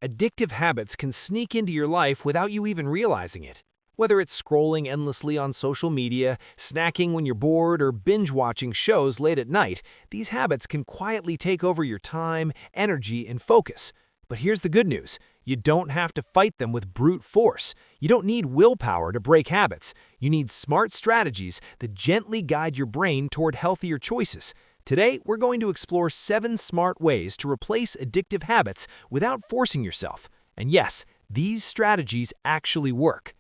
Addictive habits can sneak into your life without you even realizing it. Whether it's scrolling endlessly on social media, snacking when you're bored, or binge-watching shows late at night, these habits can quietly take over your time, energy, and focus. But here's the good news. You don't have to fight them with brute force. You don't need willpower to break habits. You need smart strategies that gently guide your brain toward healthier choices. Today, we're going to explore 7 smart ways to replace addictive habits without forcing yourself. And yes, these strategies actually work.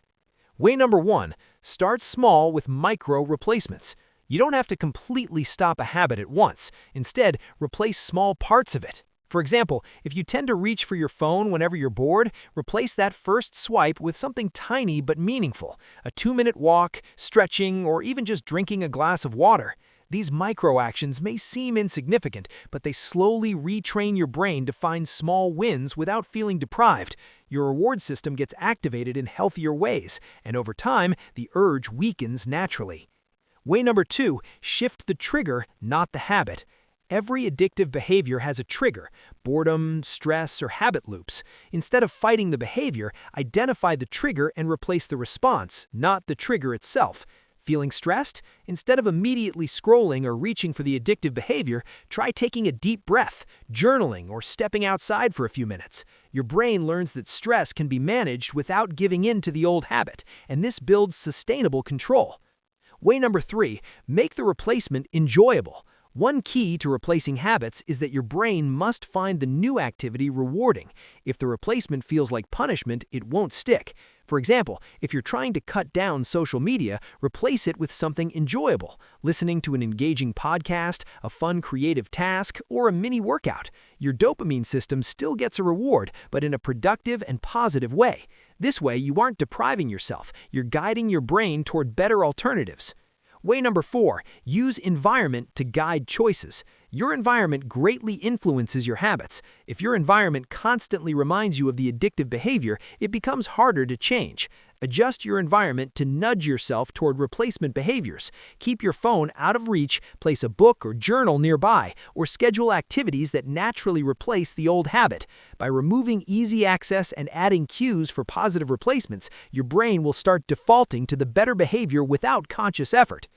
Way number 1, start small with micro replacements. You don't have to completely stop a habit at once. Instead, replace small parts of it. For example, if you tend to reach for your phone whenever you're bored, replace that first swipe with something tiny but meaningful. A 2-minute walk, stretching, or even just drinking a glass of water. These micro-actions may seem insignificant, but they slowly retrain your brain to find small wins without feeling deprived. Your reward system gets activated in healthier ways, and over time, the urge weakens naturally. Way number 2, shift the trigger, not the habit. Every addictive behavior has a trigger: boredom, stress, or habit loops. Instead of fighting the behavior, identify the trigger and replace the response, not the trigger itself. Feeling stressed? Instead of immediately scrolling or reaching for the addictive behavior, try taking a deep breath, journaling, or stepping outside for a few minutes. Your brain learns that stress can be managed without giving in to the old habit, and this builds sustainable control. Way number 3, make the replacement enjoyable. One key to replacing habits is that your brain must find the new activity rewarding. If the replacement feels like punishment, it won't stick. For example, if you're trying to cut down social media, replace it with something enjoyable, listening to an engaging podcast, a fun creative task, or a mini workout. Your dopamine system still gets a reward, but in a productive and positive way. This way, you aren't depriving yourself. You're guiding your brain toward better alternatives. Way number 4, use environment to guide choices. Your environment greatly influences your habits. If your environment constantly reminds you of the addictive behavior, it becomes harder to change. Adjust your environment to nudge yourself toward replacement behaviors. Keep your phone out of reach, place a book or journal nearby, or schedule activities that naturally replace the old habit. By removing easy access and adding cues for positive replacements, your brain will start defaulting to the better behavior without conscious effort.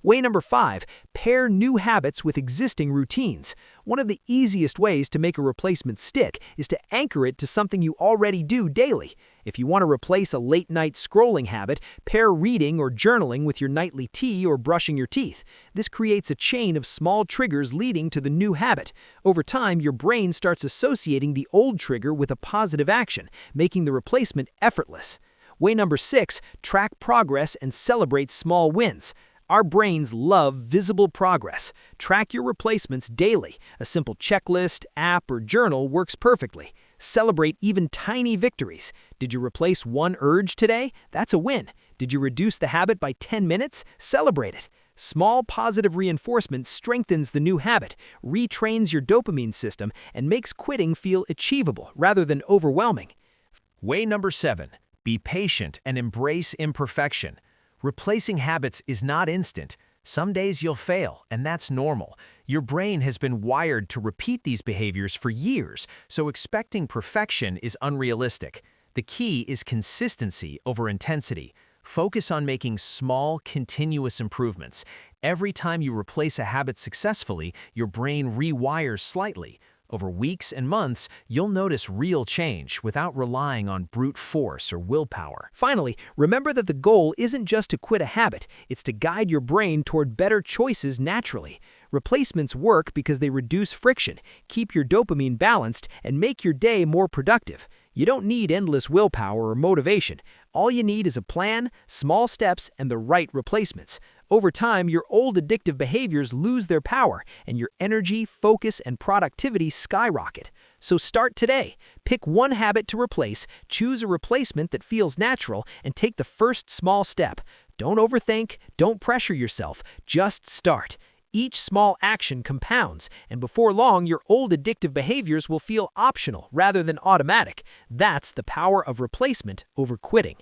Way number 5, pair new habits with existing routines. One of the easiest ways to make a replacement stick is to anchor it to something you already do daily. If you want to replace a late-night scrolling habit, pair reading or journaling with your nightly tea or brushing your teeth. This creates a chain of small triggers leading to the new habit. Over time, your brain starts associating the old trigger with a positive action, making the replacement effortless. Way number 6, track progress and celebrate small wins. Our brains love visible progress. Track your replacements daily. A simple checklist, app, or journal works perfectly. Celebrate even tiny victories. Did you replace one urge today? That's a win. Did you reduce the habit by 10 minutes? Celebrate it. Small positive reinforcement strengthens the new habit, retrains your dopamine system, and makes quitting feel achievable rather than overwhelming. Way number 7, be patient and embrace imperfection. Replacing habits is not instant. Some days you'll fail, and that's normal. Your brain has been wired to repeat these behaviors for years, so expecting perfection is unrealistic. The key is consistency over intensity. Focus on making small, continuous improvements. Every time you replace a habit successfully, your brain rewires slightly. Over weeks and months, you'll notice real change without relying on brute force or willpower. Finally, remember that the goal isn't just to quit a habit, it's to guide your brain toward better choices naturally. Replacements work because they reduce friction, keep your dopamine balanced, and make your day more productive. You don't need endless willpower or motivation. All you need is a plan, small steps, and the right replacements. Over time, your old addictive behaviors lose their power, and your energy, focus, and productivity skyrocket. So start today. Pick one habit to replace, choose a replacement that feels natural, and take the first small step. Don't overthink, don't pressure yourself, just start. Each small action compounds, and before long, your old addictive behaviors will feel optional rather than automatic. That's the power of replacement over quitting.